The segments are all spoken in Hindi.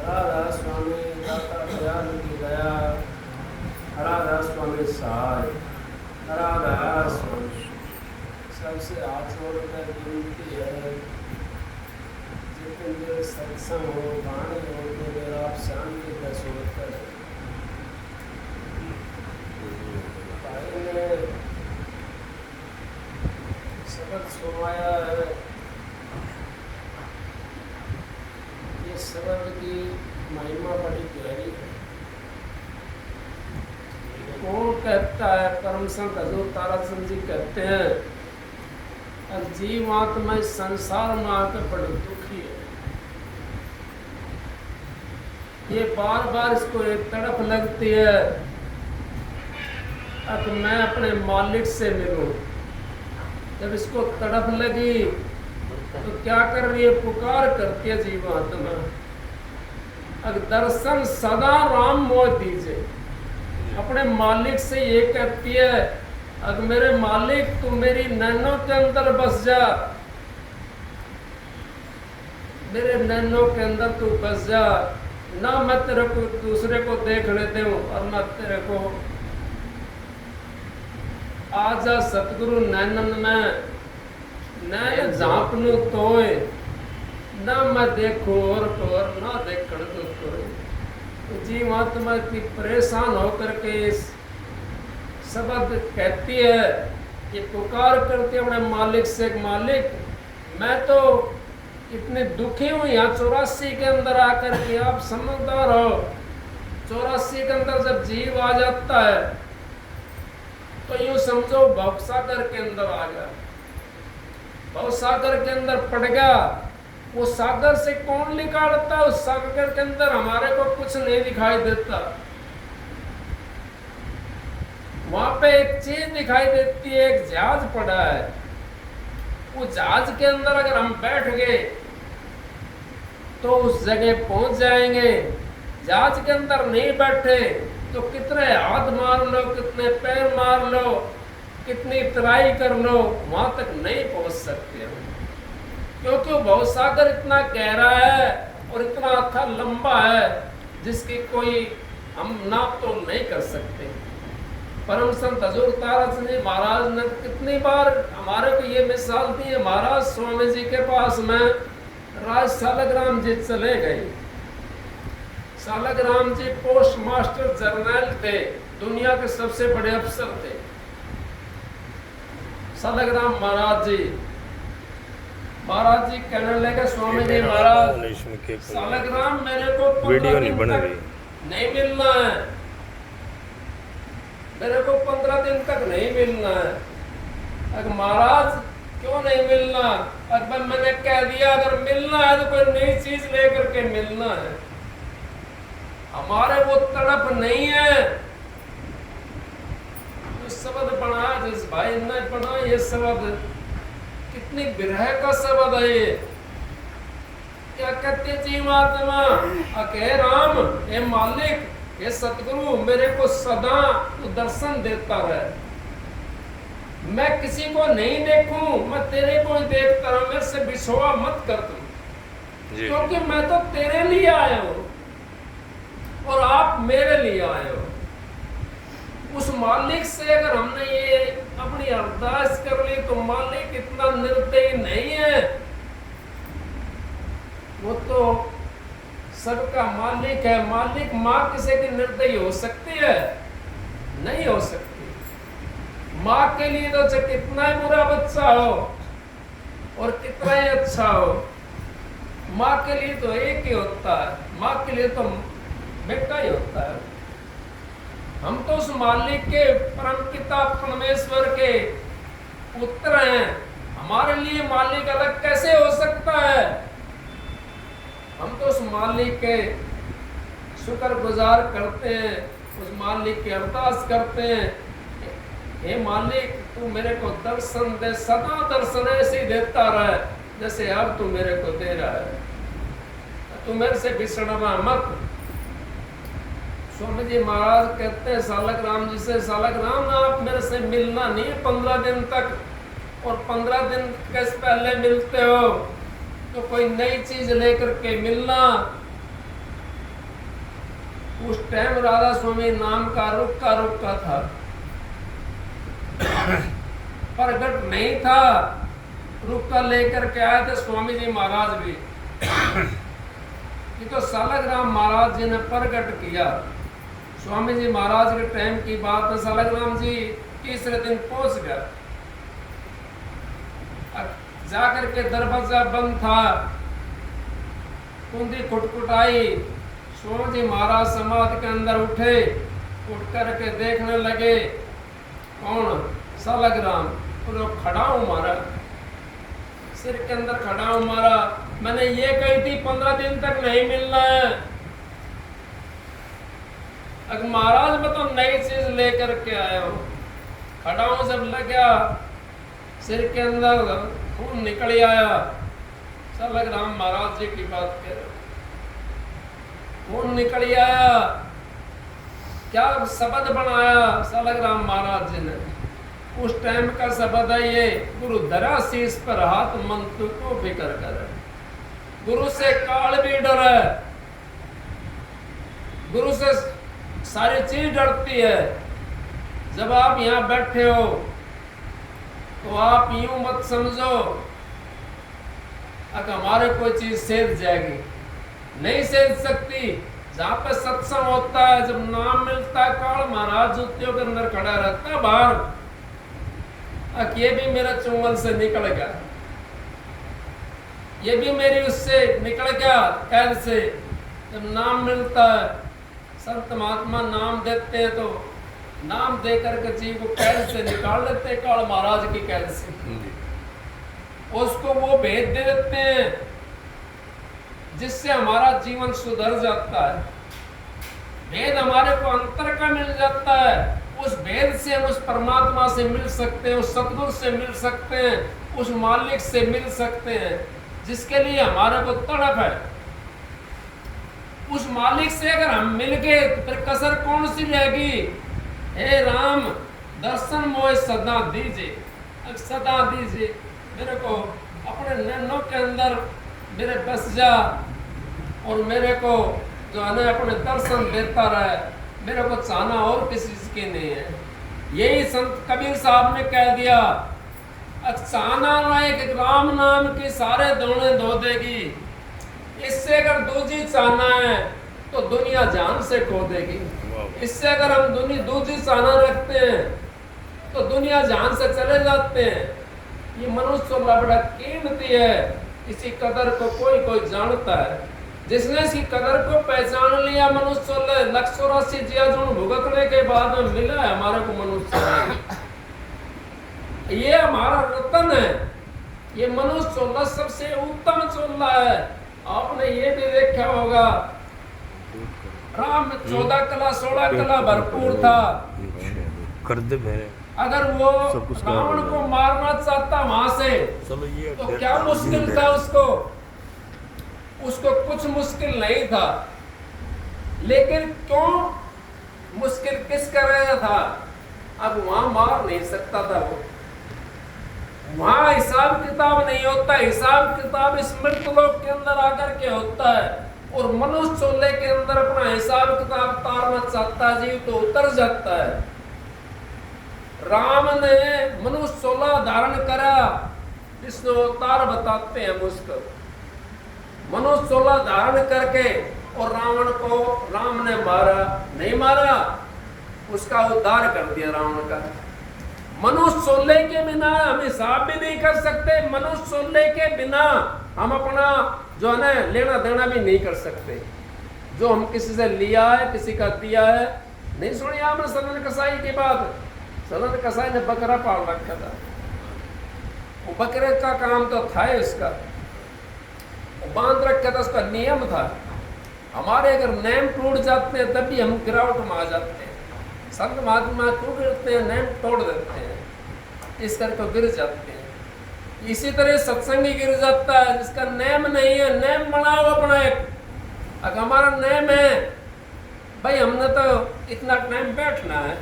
राधा स्वामी दाता दयाल की दया, राधा स्वामी सहाय, राधा स्वामी। सबसे हाथ जोड़कर विनती है, जितने देर सत्संग हो वाणी हो उतनी देर आप शांति का शोध करें। भाई ने शब्द सुनाया है, ये शब्द की महिमा बड़ी गहरी है। कौन कहता है? परम संत हजूर ताराचंद जी कहते हैं, और जीवात्मा इस संसार में आकर बड़ी दुखी है। ये बार बार इसको एक तड़प लगती है, अब मैं अपने मालिक से मिलूं। जब इसको तड़प लगी तो क्या कर रही है? पुकार करती है जीवात्मा, अब दर्शन सदा राम मोह दीजिए। अपने मालिक से ये कहती है, अब मेरे मालिक तू मेरी नैनों के अंदर बस जा, मेरे नैनों के अंदर तू बस जा, ना मैं तेरे को दूसरे को देखने दूं और ना तेरे को। आजा सतगुरु नैनन में नैन झांपनू तोय, ना मैं देखूं और ना देखण तो तोय। जीवात्मा इतनी परेशान होकर के इस शब्द कहती है, ये पुकार करती है अपने मालिक से, मालिक मैं तो इतनी दुखी हूँ यहाँ 84 के अंदर आकर के। आप समझदार हो, 84 के अंदर जब जीव आ जाता है तो यूं समझो भवसागर के अंदर आ गया, भवसागर के अंदर पड़ गया। वो सागर से कौन निकालता? उस सागर के अंदर हमारे को कुछ नहीं दिखाई देता। वहां पे एक चीज दिखाई देती है, एक जहाज पड़ा है। वो जहाज के अंदर अगर हम बैठ गए तो उस जगह पहुंच जाएंगे। जहाज के अंदर नहीं बैठे तो कितने हाथ मार लो, कितने पैर मार लो, कितनी ट्राई कर लो, वहां तक नहीं पहुंच सकते हम, क्योंकि वो भवसागर इतना गहरा है और इतना अथाह लंबा है जिसकी कोई हम नाप तो नहीं कर सकते। परम संत हजूर ताराचंद जी महाराज ने कितनी बार हमारे को ये मिसाल दी है। महाराज स्वामी जी के पास में राज सालग्राम जी चले गए। सालग्राम जी पोस्ट मास्टर जनरल थे, दुनिया के सबसे बड़े अफसर थे सालग्राम महाराज जी। महाराज जी कहने लगे, स्वामी जी महाराज सालग्राम मेरे को वीडियो नहीं बन रही, नहीं मिलना है, मेरे को 15 दिन तक नहीं मिलना है। अगर महाराज क्यों नहीं मिलना? अगर मैंने कह दिया अगर मिलना है तो कोई नई चीज लेकर के मिलना है। हमारे वो तड़प नहीं है। जो शब्द बनाया, जिस भाई ने बनाया ये शब्द, कितनी विरह का शब्द है ये। क्या कहते जीवात्मा? अके राम हे मालिक, ये सतगुरु मेरे को सदा तू दर्शन देता रहे। मैं किसी को नहीं देखूं, मैं तेरे को ही देखता रहूं। मेरे से बिछोआ मत कर तू, क्योंकि मैं तो तेरे लिए आया हूं और आप मेरे लिए आए हो। उस मालिक से अगर हमने ये अपनी अरदास कर ली तो मालिक इतना निर्दयी नहीं है। वो तो सबका मालिक है। मालिक माँ किसी की निर्दयी हो सकती है? नहीं हो सकती। माँ के लिए तो चाहे कितना ही बुरा बच्चा हो और कितना ही अच्छा हो, माँ के लिए तो एक ही होता है। माँ के लिए तो बेटा ही होता है। हम तो उस मालिक के, परम पिता परमेश्वर के पुत्र हैं। हमारे लिए मालिक अलग कैसे हो सकता है? हम तो उस मालिक के शुक्रगुजार करते हैं, उस मालिक की अरदास करते हैं, हे मालिक तू मेरे को दर्शन दे, सदा दर्शन ऐसे ही देता रहे जैसे अब तू मेरे को दे रहा है। तू मेरे से बिछड़ना मत। स्वामी जी महाराज कहते हैं सालग्राम जी से, सालग्राम आप मेरे से मिलना नहीं 15 दिन तक, और 15 दिन कैसे पहले मिलते हो तो कोई नई चीज लेकर के मिलना। उस टाइम राधा स्वामी नाम का रुका था, प्रगट नहीं था। रुका लेकर के आए थे स्वामी जी महाराज भी। ये तो सालग्राम महाराज जी ने प्रकट किया। स्वामी जी महाराज के टाइम की बात है। सालग्राम जी तीसरे दिन पहुंच गया, जाकर के दरवाजा बंद था, कुंडी खुटखुटाई। स्वामी जी महाराज समाधि के अंदर उठे, उठ करके देखने लगे कौन? सालग्राम। तो खड़ा हूं मारा, सिर के अंदर खड़ा हूं मारा। मैंने ये कही थी 15 दिन तक नहीं मिलना है। अगर महाराज मैं तो नई चीज लेकर के आया हूं। खड़ा हूं, जब लगा सिर के अंदर खून निकल आया। सालग्राम महाराज जी की बात कह रहे, खून निकल आया। क्या शब्द बनाया सालग्राम महाराज जी ने? उस टाइम का शब्द है ये, गुरु धरा शीश पर हाथ, मन को फिक्र कर। गुरु से काल भी डरे, गुरु से सारी चीज डरती है। जब आप यहाँ बैठे हो तो आप यूं मत समझो अगर हमारे कोई चीज सेध जाएगी, नहीं सेध सकती। जहां पे सत्संग होता है, जब नाम मिलता है, काल महाराज जूतियों के अंदर खड़ा रहता है बाहर। ये भी मेरा चुंगल से निकल गया, ये भी मेरी उससे निकल गया कैद से। जब नाम मिलता है, संत महात्मा नाम देते हैं तो नाम दे करके जीव को कैद से निकाल लेते हैं, काल महाराज की कैद से। उसको वो भेद दे देते हैं जिससे हमारा जीवन सुधर जाता है। भेद हमारे को अंतर का मिल जाता है। उस भेद से हम उस परमात्मा से मिल सकते हैं, उस सतगुरु से मिल सकते हैं, उस मालिक से मिल सकते हैं जिसके लिए हमारे को तड़प है। उस मालिक से अगर हम मिल गए तो फिर कसर कौन सी रहेगी? हे राम दर्शन मोह सदा दीजिए, सदा दीजिए मेरे को, अपने नैनों के अंदर मेरे बस जा और मेरे को जो है ना अपने दर्शन देता रहे। मेरे को चाहना और किसी चीज की नहीं है। यही संत कबीर साहब ने कह दिया, चाहना रहे कि राम नाम की सारे दोने धो देगी। इससे अगर दूजी चाहना है तो दुनिया जान से खो देगी। इससे अगर हम दूजी चाहना रखते हैं तो दुनिया जान से चले जाते हैं। ये मनुष्य बड़ा कीमती है, इसी कदर को कोई जानता है। जिसने इसकी कदर को पहचान लिया, मनुष्य 184 जियाजुन भुगतने के बाद में मिला है हमारे को मनुष्य। ये हमारा रतन है, ये मनुष्य चोला सबसे उत्तम चोला है। आपने ये भी देखा होगा, राम 14 कला 16 कला भरपूर था। अगर वो रावण को मारना चाहता वहां से तो क्या मुश्किल था उसको कुछ मुश्किल नहीं था। लेकिन क्यों मुश्किल किस कर रहा था? अब वहां मार नहीं सकता था वो, वहां हिसाब किताब नहीं होता। हिसाब किताब इस मृतलोक के अंदर आकर के होता है। और मनुष्य चोले के अंदर अपना हिसाब किताब तारना चाहता जीव तो उतर जाता है। राम ने मनुष्य चोला धारण करा, विष्णु अवतार बताते हैं मुझको। मनुष्य चोला धारण करके और रावण को राम ने मारा नहीं मारा, उसका उद्धार कर दिया रावण का। मनुष्य चोले के बिना हम हिसाब भी नहीं कर सकते। मनुष्य चोले के बिना हम अपना जो है ना लेना देना भी नहीं कर सकते। जो हम किसी से लिया है, किसी का दिया है। नहीं सुनी आपने सलन कसाई की बात? सलन कसाई ने बकरा पाल रखा था। वो बकरे का काम तो था ही उसका, बांध रखा था, उसका नियम था। हमारे अगर नियम टूट जाते हैं तब भी हम गिरावट में आ जाते हैं। संत महात्मा टूट देते हैं, नियम तोड़ देते हैं, इस करके गिर जाते हैं। इसी तरह सत्संग गिर जाता है जिसका नियम नहीं है। नियम बनाओ अपना एक। अगर हमारा नियम है भाई हमने तो इतना टाइम बैठना है,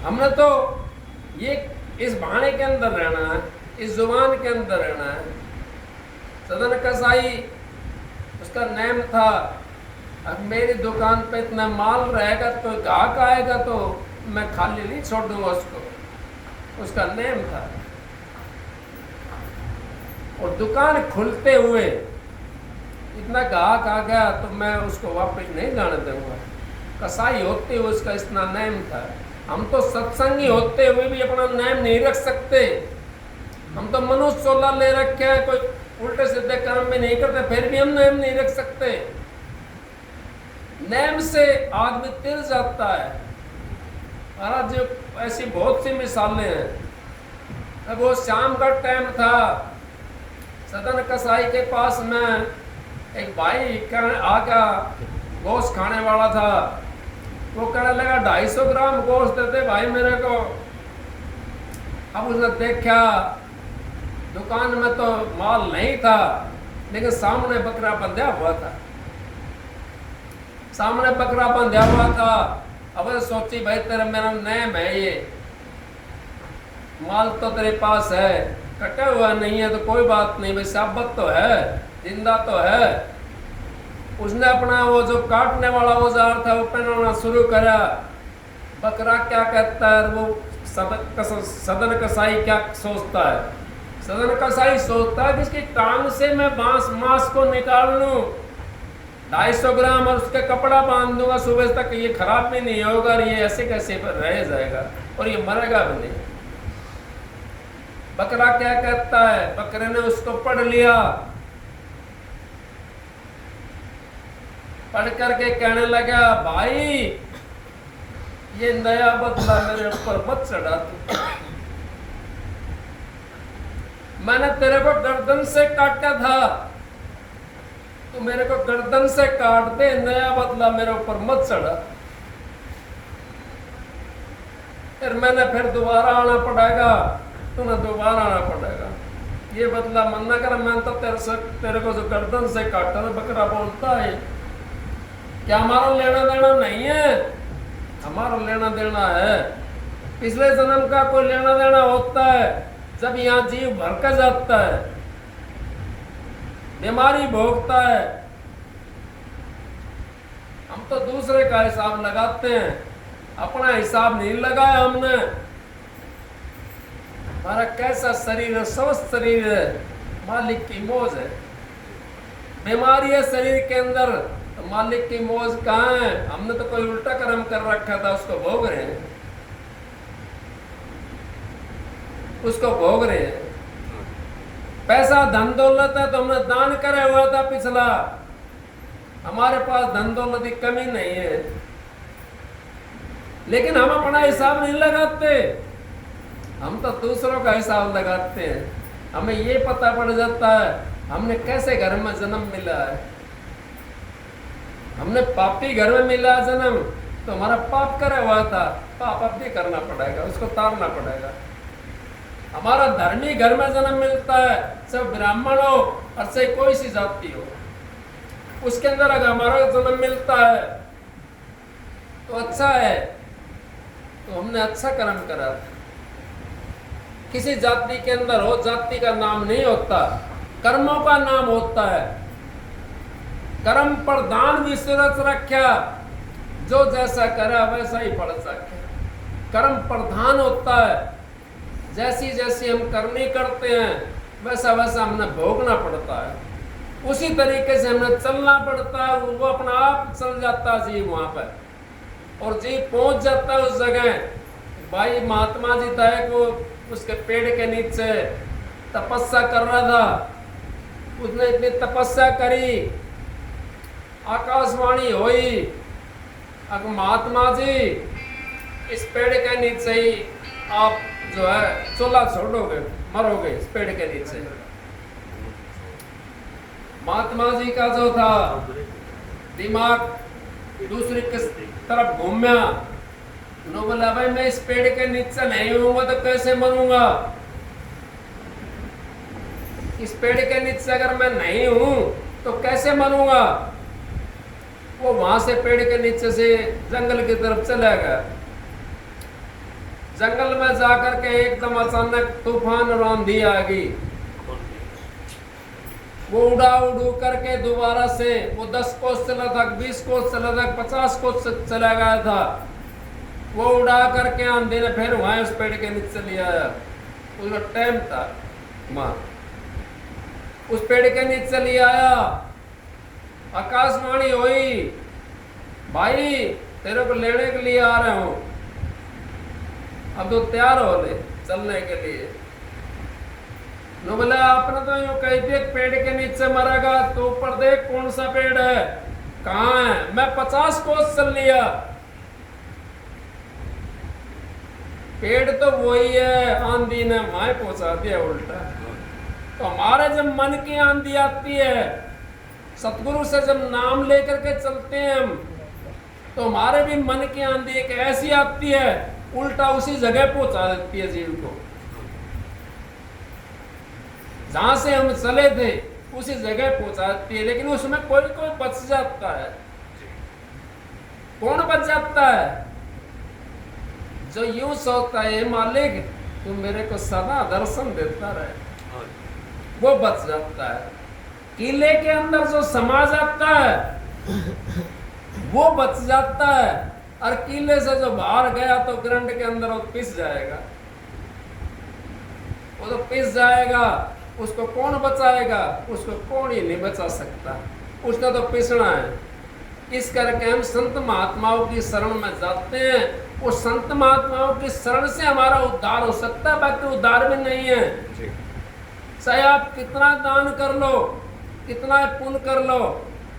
हमने तो ये इस भाने के अंदर रहना है, इस जुबान के अंदर रहना है। सदन कसाई उसका नेम था अब मेरी दुकान पे इतना माल रहेगा तो ग्राहक आएगा तो मैं खाली नहीं छोड़ दूंगा उसको, उसका नेम था। और दुकान खुलते हुए इतना ग्राहक आ गया तो मैं उसको वापस नहीं जाने दूंगा। कसाई होते हुए उसका इतना नेम था। हम तो सत्संगी होते हुए भी अपना नेम नहीं रख सकते। हम तो मनुष्य चोला ले रखे हैं, कोई उल्टे सीधे कर्म में नहीं करते, फिर भी हम नेम नहीं रख सकते। नेम से आदमी तिर जाता है। महाराज जो ऐसी बहुत सी मिसालें हैं। अब वो शाम का टाइम था, सदन कसाई के पास में एक भाई आ गया, गोश्त खाने वाला था। वो कहने लगा 250 ग्राम गोश्त देते भाई मेरे को। अब उसने देखा दुकान में तो माल नहीं था, लेकिन सामने बकरा बंधा हुआ था, सामने बकरा बंधा हुआ था। अब सोची भाई तेरा मेरा नेम है, ये माल तो तेरे पास है, कटा हुआ नहीं है तो कोई बात नहीं भाई, साबत तो है, जिंदा तो है। उसने अपना वो जो काटने वाला औजार था वो पहनाना शुरू करा। बकरा क्या कहता है, वो सदन कसाई क्या सोचता है? सदन कसाई सोचता है कि इसकी टांग से मैं मांस को निकाल लूं, 250 ग्राम, और उसके कपड़ा बांध दूंगा सुबह तक, ये खराब भी नहीं होगा और ये ऐसे कैसे रह जाएगा और ये मरेगा भी नहीं। बकरा क्या कहता है? बकरे ने उसको पढ़ लिया, पढ़ करके कहने लगा भाई ये नया बदला मेरे ऊपर मत चढ़ा तू। मैंने तेरे को गर्दन से काटा था, तू मेरे को गर्दन से काट दे, नया बदला मेरे ऊपर मत चढ़ा। फिर दोबारा आना पड़ेगा, तुम्हें दोबारा आना पड़ेगा। ये बदला मन ना कर, मैं तो तेरे को जो गर्दन से काटा था। बकरा बोलता है क्या हमारा लेना देना नहीं है? हमारा लेना देना है, पिछले जन्म का कोई लेना देना होता है जब यहाँ जीव भड़का जाता है, बीमारी भोगता है। हम तो दूसरे का हिसाब लगाते हैं, अपना हिसाब नहीं लगाया हमने। हमारा कैसा शरीर है, स्वस्थ शरीर है, मालिक की मौज है। बीमारी है शरीर के अंदर तो मालिक की मौज कहाँ है? हमने तो कोई उल्टा कर्म कर रखा था, उसको भोग रहे हैं, उसको भोग रहे हैं। पैसा धन दौलत है तो हमने दान करे हुआ था पिछला, हमारे पास धन दौलत की कमी नहीं है, लेकिन हम अपना हिसाब नहीं लगाते, हम तो दूसरों का हिसाब लगाते हैं। हमें ये पता पड़ जाता है हमने कैसे घर में जन्म मिला है। हमने पापी घर में मिला जन्म तो हमारा पाप करे हुआ था, पाप अब भी करना पड़ेगा, उसको तारना पड़ेगा। हमारा धर्मी घर में जन्म मिलता है, सब ब्राह्मण हो और से कोई सी जाति हो, उसके अंदर अगर हमारा जन्म मिलता है तो अच्छा है, तो हमने अच्छा कर्म करा। किसी जाति के अंदर हो, जाति का नाम नहीं होता, कर्मों का नाम होता है। कर्म प्रधान विश्वरथ रख्या, जो जैसा करा वैसा ही फल सके। कर्म प्रधान होता है, जैसी जैसी हम करनी करते हैं वैसा वैसा हमने भोगना पड़ता है, उसी तरीके से हमें चलना पड़ता है। वो अपना आप चल जाता है जीव वहां पर, और जीव पहुंच जाता है उस जगह। भाई महात्मा जी था एक, वो उसके पेड़ के नीचे तपस्या कर रहा था, उसने इतनी तपस्या करी, आकाशवाणी हुई, अब महात्मा जी इस पेड़ के नीचे ही आप जो है चूल्हा छोड़ोगे, मरोगे इस पेड़ के नीचे। महात्मा जी का जो था दिमाग दूसरी तरफ घूमया, उन्होंने बोला भाई मैं इस पेड़ के नीचे नहीं होऊंगा तो कैसे मरूंगा? इस पेड़ के नीचे अगर मैं नहीं हूं तो कैसे मरूंगा? वो वहां से पेड़ के नीचे से जंगल की तरफ चला गया। जंगल में जाकर के एकदम अचानक तूफान और आंधी आ गई। वो उड़ा उड़ू करके दोबारा से वो 10 कोस चला था, 20 कोस चला था, 50 कोस चला गया था। वो उड़ा करके आंधी ने फिर वहां उस पेड़ के नीचे ले आया। उसका टाइम था मां, उस पेड़ के नीचे ले आया। आकाशवाणी हुई, भाई तेरे को लेने के लिए आ रहे हूं, अब तो तैयार हो ले चलने के लिए। नो बोले आपने तो यूं कही थी एक पेड़ के नीचे मरेगा, तो ऊपर देख कौन सा पेड़ है, कहाँ है। मैं 50 कोस चल लिया, पेड़ तो वही है, आंधी ने वहां पहुंचा दिया उल्टा। तो हमारे जब मन की आंधी आती है, सतगुरु से जब नाम लेकर के चलते हैं हम, तो हमारे भी मन की आंधी एक ऐसी आती है, उल्टा उसी जगह पहुंचा देती है जीव को। जहां से हम चले थे उसी जगह पहुंचाती है। लेकिन उसमें कोई कोई बच जाता है। कौन बच जाता है? जो यूं सोचता है मालिक तू मेरे को सदा दर्शन देता रहे, वो बच जाता है। किले के अंदर जो समा जाता है वो बच जाता है, और किले से जो बाहर गया तो ग्रंथ के अंदर वो पिस जाएगा, वो तो पिस जाएगा। उसको कौन बचाएगा? उसको कौन ही नहीं बचा सकता, उसने तो पिसना है। इस करके हम संत महात्माओं की शरण में जाते हैं। वो संत महात्माओं की शरण से हमारा उद्धार हो सकता है, बाकी उद्धार भी नहीं है। चाहे आप कितना दान कर लो, कितना पुण्य कर लो,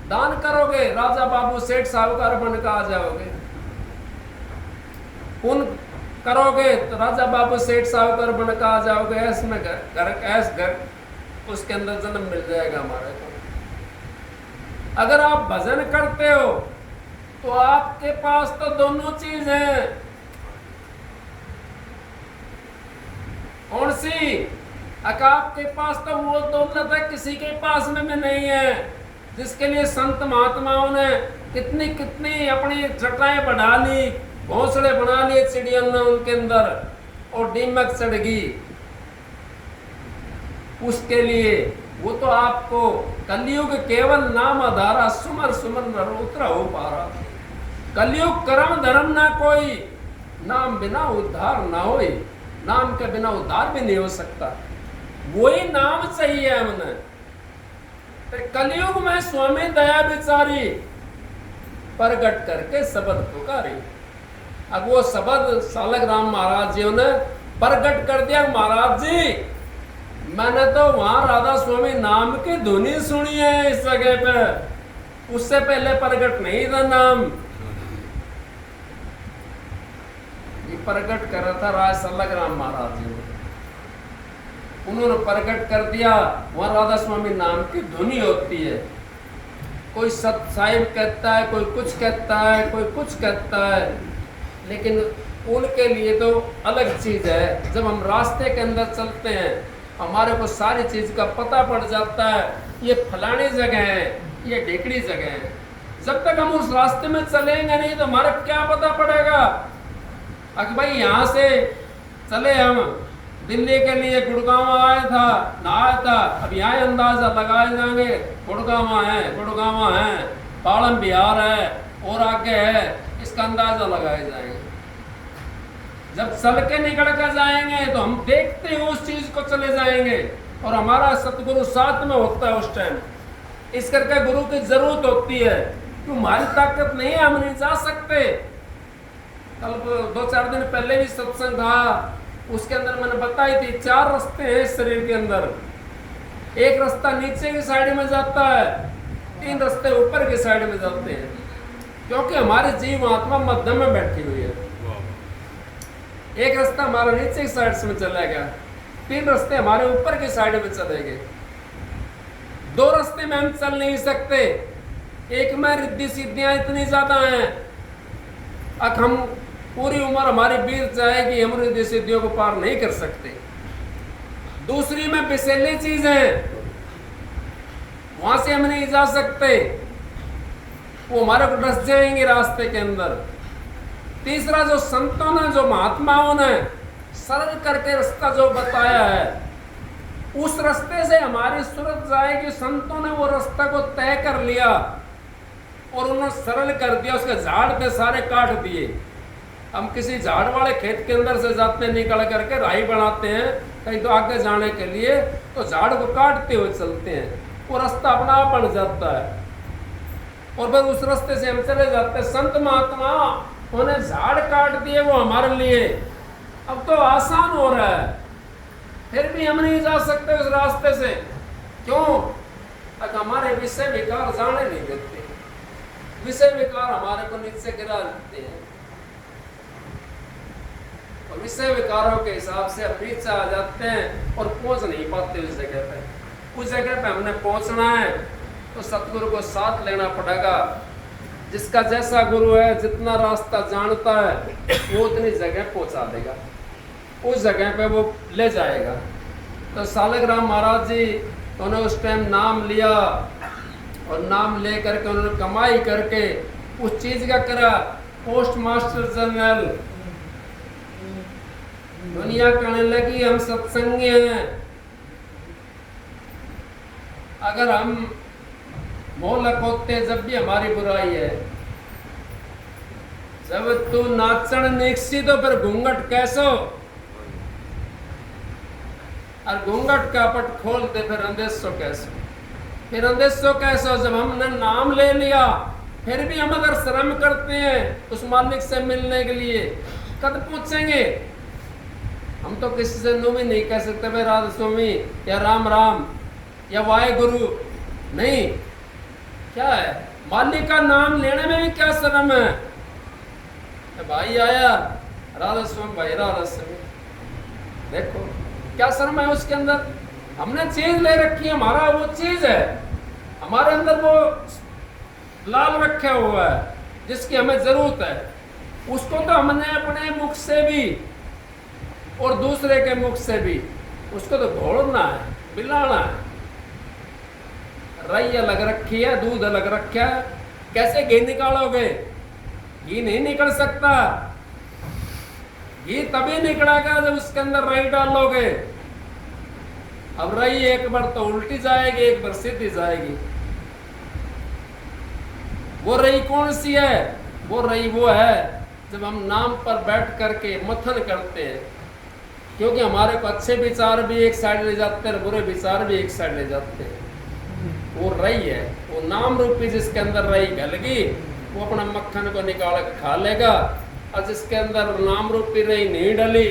दान करोगे राजा बाबू सेठ साहूकार बन का आ जाओगे। पुण्य करोगे तो राजा बाबू सेठ साहूकार बन का आ जाओगे। ऐस में घर उसके अंदर जन्म मिल जाएगा हमारे को। अगर आप भजन करते हो तो आपके पास तो दोनों चीज है। कौन सी? अगर आपके पास तो वो दौलत है, किसी के पास में भी नहीं है, जिसके लिए संत महात्माओं ने कितनी कितनी अपनी जटाएं बढ़ा ली, घोंसले बना लिए चिड़ियों ने उनके अंदर, और दीमक चढ़ गई। उसके लिए वो तो आपको कलयुग केवल नाम आधारा, सुमर सुमर नर उतरा हो पारा। कलयुग कर्म धर्म ना कोई, नाम बिना उद्धार ना होई। नाम के बिना उद्धार भी नहीं हो सकता, वही नाम चाहिए हमने। फिर कलयुग में स्वामी दया बिचारी प्रगट करके शब्द पुकारी। अब वो शब्द सालग्राम महाराज जी ने प्रगट कर दिया। महाराज जी मैंने तो वहां राधा स्वामी नाम की धुनी सुनी है इस जगह पे, उससे पहले प्रगट नहीं था नाम। ये प्रगट कर रहा था राज सालग्राम महाराज जी, उन्होंने प्रकट कर दिया। वहां राधा स्वामी नाम की धुनी होती है। कोई सत साहिब कहता है, कोई कुछ कहता है, कोई कुछ कहता है, लेकिन उनके लिए तो अलग चीज है। जब हम रास्ते के अंदर चलते हैं हमारे को सारी चीज का पता पड़ जाता है, ये फलानी जगह है, ये ढेकड़ी जगह है। जब तक हम उस रास्ते में चलेंगे नहीं तो हमारा क्या पता पड़ेगा? अगर भाई यहाँ से चले हम दिल्ली के लिए, गुड़गांव आया था ना आया था, अब यहाँ अंदाजा लगाए जाएंगे गुड़गांव है, पालम बिहार है और आगे है, इसका अंदाजा लगाए जाएंगे। जब चल के निकल कर जाएंगे तो हम देखते हैं उस चीज को चले जाएंगे, और हमारा सतगुरु साथ में होता है उस टाइम। इस करके गुरु की जरूरत होती है, क्यों हमारी ताकत नहीं है, हम नहीं जा सकते। कल 2-4 दिन पहले भी सत्संग था, उसके अंदर मैंने बताई थी 4 रास्ते हैं शरीर के अंदर। एक रास्ता नीचे की साइड में जाता है, 3 रास्ते ऊपर की साइड में जाते हैं, क्योंकि हमारी जीव आत्मा मध्य में बैठी हुई है। एक रास्ता हमारा नीचे की साइड में चलेगा, 3 रास्ते हमारे ऊपर की साइड में चलेंगे। 2 रास्ते में हम चल नहीं सकते। एक में रिद्धि सिद्धियां इतनी ज्यादा हैं, अब हम पूरी उम्र हमारी बीत जाएगी, हम रिद्धि सिद्धियों को पार नहीं कर सकते। दूसरी में विषैली चीज है, वहां से हम नहीं जा सकते, वो हमारे को डस जाएंगे रास्ते के अंदर। तीसरा जो संतों ने, जो महात्माओं ने सरल करके रास्ता जो बताया है, उस रास्ते से हमारी सूरत जाएगी। संतों ने वो रास्ता को तय कर लिया और उन्होंने सरल कर दिया, उसके झाड़ पे सारे काट दिए। हम किसी झाड़ वाले खेत के अंदर से जाते निकल करके राही बनाते हैं कहीं तो आगे जाने के लिए, तो झाड़ को काटते हुए चलते हैं, वो रास्ता अपना आप बन जाता है और फिर उस रास्ते से हम चले जाते हैं। संत महात्मा उन्हें झाड़ काट दिए वो हमारे लिए, अब तो आसान हो रहा है, फिर भी हम नहीं जा सकते उस रास्ते से। क्यों? तक हमारे विषय विकार जाने नहीं देते, विषय विकार हमारे को नीचे गिरा देते हैं और विषय विकारों के हिसाब से हम नीचे आ जाते हैं और पहुंच नहीं पाते उस जगह पे। उस जगह पे हमने पहुंचना है तो सतगुरु को साथ लेना पड़ेगा। जिसका जैसा गुरु है, जितना रास्ता जानता है, वो उतनी जगह पहुंचा देगा, उस जगह पे वो ले जाएगा। तो सालग्राम महाराज जी उन्होंने उस टाइम नाम लिया और नाम ले करके उन्होंने कमाई करके उस चीज का करा पोस्ट मास्टर जनरल। दुनिया कहने लगी हम सत्संगी हैं, अगर हम मोहलक होते जब भी हमारी बुराई है। जब तू नाचन निकसी तो फिर घूंघट कैसो, और घूंघट का पट खोलते फिर अंदेशो कैसो, फिर अंदेशो कैसो। जब हमने नाम ले लिया फिर भी हम अगर श्रम करते हैं उस मालिक से मिलने के लिए, कद पूछेंगे? हम तो किसी से नो भी नहीं कह सकते भाई राधा स्वामी या राम राम या वाहे गुरु, नहीं। क्या है? मालिक का नाम लेने में भी क्या शर्म है? भाई आया राधा स्वामी, भाई राधा स्वामी, देखो क्या शर्म है उसके अंदर। हमने चीज ले रखी है, हमारा वो चीज है, हमारे अंदर वो लाल रखा हुआ है जिसकी हमें जरूरत है, उसको तो हमने अपने मुख से भी और दूसरे के मुख से भी उसको तो घोड़ना है, मिलाना है। रई अलग रखी है, दूध अलग रखा है, कैसे घी निकालोगे? घी नहीं निकल सकता। घी तभी निकलेगा जब उसके अंदर रई डालोगे। अब रई एक बार तो उल्टी जाएगी, एक बार सीधी जाएगी। वो रई कौन सी है? वो रई वो है जब हम नाम पर बैठ करके मथन करते हैं, क्योंकि हमारे को अच्छे विचार भी एक साइड ले जाते हैं, बुरे विचार भी एक साइड ले जाते हैं। वो रई है, वो नाम रूपी जिसके अंदर रई गलगी वो अपना मक्खन को निकाल के खा लेगा, और जिसके अंदर नाम रूपी रई नहीं डली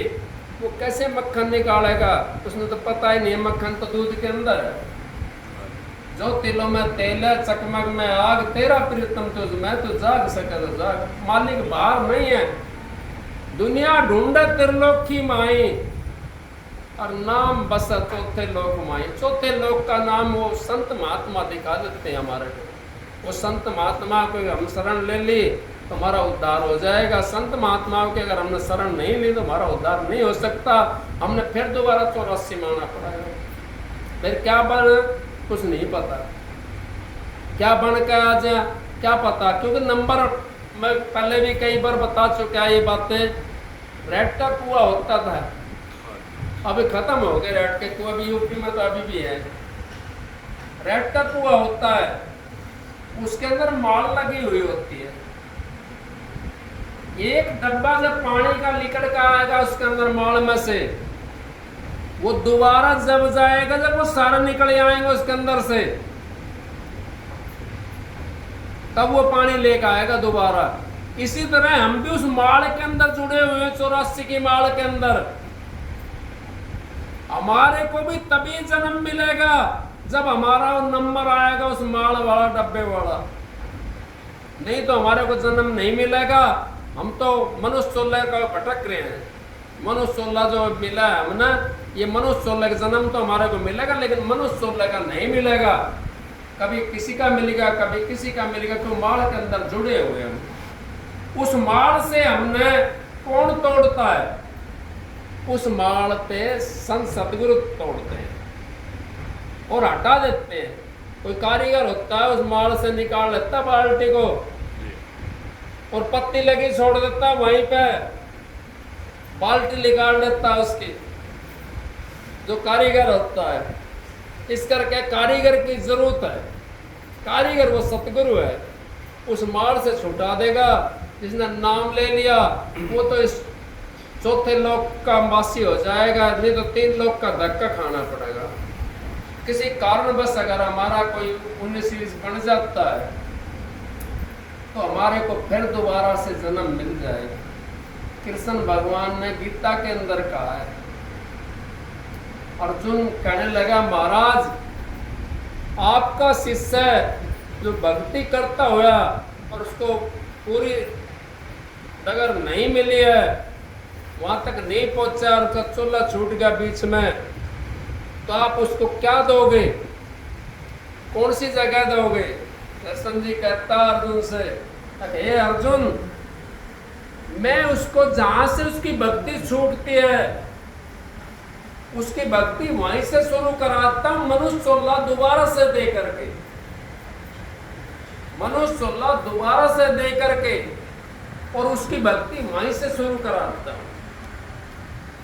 वो कैसे मक्खन निकालेगा? उसने तो पता ही नहीं, मक्खन तो दूध के अंदर है। जो तिलों में तेल है, चकमक में आग, तेरा प्रीतम तुझ में, तो जाग सके तो जाग। मालिक बाहर नहीं है, दुनिया ढूंढे त्रिलोकी माई और नाम बस चौथे लोक माई। चौथे लोक का नाम वो संत महात्मा दिखा देते हैं हमारे को। वो संत महात्मा को हम शरण ले ली तो हमारा उद्धार हो जाएगा। संत महात्माओं के अगर हमने शरण नहीं ली तो हमारा उद्धार नहीं हो सकता। हमने फिर दोबारा 84 माना पड़ेगा। फिर क्या बन, कुछ नहीं पता क्या बन के आ जाए, क्या पता। क्योंकि नंबर मैं पहले भी कई बार बता चुका ये बातें। रेड का कुआं होता था, अभी खत्म हो गए रेड के कुआं भी, यूपी में तो अभी भी है। रेड का कुआं होता है, उसके अंदर माल लगी हुई होती है। एक डब्बा जब पानी का निकल कर आएगा उसके अंदर माल में से, वो दोबारा जब जाएगा, जब वो सारे निकल आएंगे उसके अंदर से, तब वो पानी लेकर आएगा दोबारा। इसी तरह हम भी उस माल के अंदर जुड़े हुए हैं, 84 की माल के अंदर। हमारे को भी तभी जन्म मिलेगा जब हमारा वो नंबर आएगा उस माल वाला, डब्बे वाला। नहीं तो हमारे को जन्म नहीं मिलेगा। हम तो मनुष्य चोल्ला का भटक रहे हैं। मनुष्य चोल्ला जो मिला है हमने, ये मनुष्य चोल्ला का जन्म तो हमारे को मिलेगा, लेकिन मनुष्य चोल्ला का नहीं मिलेगा। कभी किसी का मिलेगा, कभी किसी का मिलेगा। तो माल के अंदर जुड़े हुए हम। उस माल से हमने कौन तोड़ता है? उस माल पे संत सतगुरु तोड़ते हैं और हटा देते हैं। कोई कारीगर होता है, उस माल से निकाल लेता बाल्टी को और पत्ती लगी छोड़ देता, वहीं पे बाल्टी निकाल लेता उसकी। जो कारीगर होता है, इस करके कारीगर की जरूरत है। कारीगर वो सतगुरु है, उस मार से छुटा देगा। जिसने नाम ले लिया वो तो इस चौथे लोक का वासी हो जाएगा, नहीं तो 3 लोक का धक्का खाना पड़ेगा। किसी कारणवश अगर हमारा कोई 19-20 बन जाता है तो हमारे को फिर दोबारा से जन्म मिल जाएगा। कृष्ण भगवान ने गीता के अंदर कहा है। अर्जुन कहने लगा, महाराज आपका शिष्य जो भक्ति करता हुआ और उसको पूरी डगर नहीं मिली है, वहां तक नहीं पहुंचा और उसका चूल्हा छूट गया बीच में, तो आप उसको क्या दोगे? कौन सी जगह दोगे? कृष्ण जी कहता अर्जुन से, हे अर्जुन, मैं उसको जहां से उसकी भक्ति छूटती है उसकी भक्ति वहीं से शुरू कराता हूं, मनुष्य चूल्हा दोबारा से दे करके, मनुष्य चूल्हा दोबारा से दे करके, और उसकी भक्ति वहीं से शुरू कराता हूं।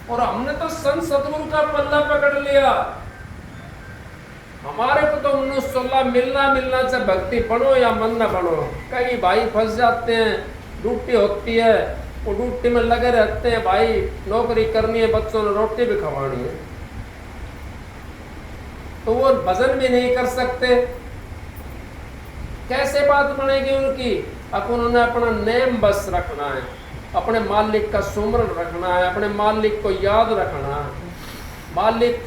और हमने तो संत सतगुरु का पल्ला पकड़ लिया। हमारे को तो मनुष्य चूल्हा मिलना चाहे भक्ति बनो या मन न बनो। कई भाई फंस जाते हैं, ड्यूटी होती है, वो ड्यूटी में लगे रहते हैं, भाई नौकरी करनी है, बच्चों ने रोटी भी खवानी है, तो वो भजन भी नहीं कर सकते। कैसे बात बनेगी उनकी? अब उन्होंने अपना नेम बस रखना है, अपने मालिक का सुमरन रखना है, अपने मालिक को याद रखना है। मालिक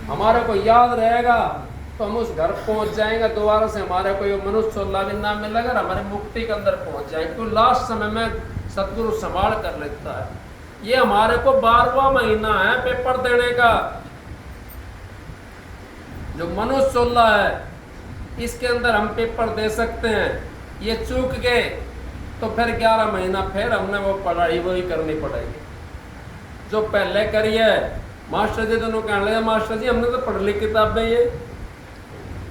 हमारे को याद रहेगा तो हम उस घर पहुंच जाएंगे दोबारा से, हमारे को ये मनुष्य चूल्हा भी ना मिलेगा, हमारे मुक्ति के अंदर पहुंच जाएंगे। तो लास्ट समय में सतगुरु संभाल कर लेता है। ये हमारे को 12वां महीना है पेपर देने का। जो मनुष्य चूल्हा है इसके अंदर हम पेपर दे सकते हैं। ये चूक गए तो फिर 11 महीना फिर हमने वो पढ़ाई वही करनी पड़ेगी जो पहले करी है। मास्टर जी दोनों कहने लगे, मास्टर जी हमने तो पढ़ ली किताबें ये।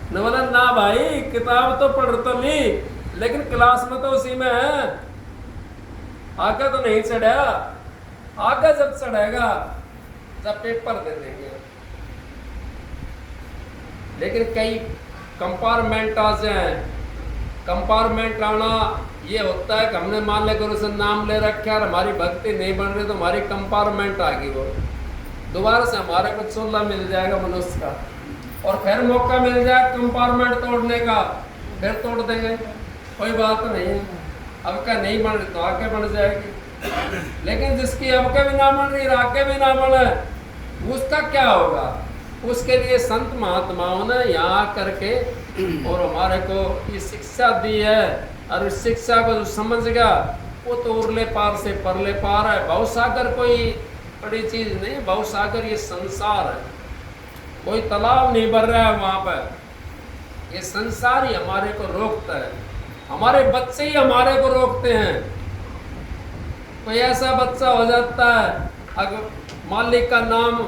न बोला, ना भाई किताब तो पढ़ तो ली, लेकिन क्लास में तो उसी में है, आगे तो नहीं चढ़ा। आगे जब चढ़ेगा जब पेपर दे देंगे। लेकिन कई कंपार्टमेंट आ जाए। कंपार्टमेंट आना ये होता है कि हमने मान ले गुरु से नाम ले रखा और हमारी भक्ति नहीं बन रही तो हमारी कंपार्टमेंट आ गई, वो दोबारा से हमारे को चूल्हा मिल जाएगा मनुष्य का, और फिर मौका मिल जाए कंपार्टमेंट तोड़ने का, फिर तोड़ देंगे, कोई बात नहीं है। अब क्या नहीं बन रही तो आगे बन जाएगी। लेकिन जिसकी अब के भी ना बन रही, आगे भी ना बने, उसका क्या होगा? उसके लिए संत महात्माओं ने यहाँ करके और हमारे को ये शिक्षा दी है, और इस शिक्षा को जो समझ गया वो तो उरले पार से परले पार है। भवसागर कोई बड़ी चीज नहीं, भवसागर ये संसार है, कोई तालाब नहीं भर रहा है वहां पर। ये संसार ही हमारे को रोकता है, हमारे बच्चे ही हमारे को रोकते हैं। कोई ऐसा बच्चा हो जाता है, अगर मालिक का नाम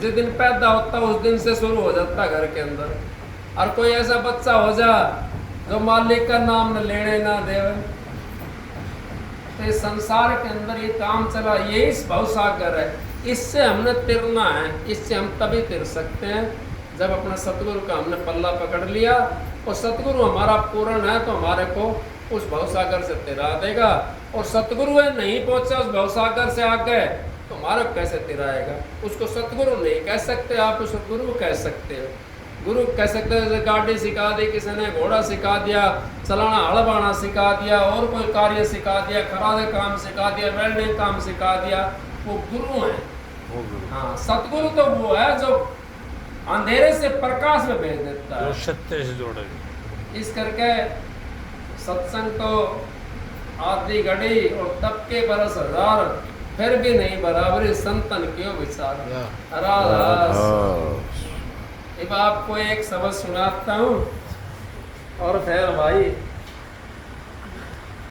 जिस दिन पैदा होता है उस दिन से शुरू हो जाता है घर के अंदर, और कोई ऐसा बच्चा हो जा जो मालिक का नाम न लेने ना देवे। तो इस संसार के अंदर ये काम चला, ये इस भवसागर है, इससे हमने तिरना है। इससे हम तभी तिर सकते हैं जब अपने सतगुरु का हमने पल्ला पकड़ लिया, और सतगुरु हमारा पूर्ण है तो हमारे को उस भवसागर से तिरा देगा। और सतगुरु है नहीं पहुंचा उस भवसागर से आगे तो हमारा कैसे तिराएगा? उसको सतगुरु नहीं कह सकते, आप उसको गुरु कह सकते हो। गुरु कह सकते हैं, जैसे गाड़ी सिखा दी किसी ने, घोड़ा सिखा दिया, चलाना हल बाना सिखा दिया, और कोई कार्य सिखा दिया, खरादे काम सिखा दिया, वेल्डिंग काम सिखा दिया, वो गुरु है। हाँ, सतगुरु तो वो है जो अंधेरे से प्रकाश में भेज देता है, सत्य से जोड़े। इस करके सत्संग तो आधी घड़ी और तब के बरस हजार, फिर भी नहीं बराबरी संतन क्यों विचार। अब आपको एक सबक सुनाता हूँ और फिर भाई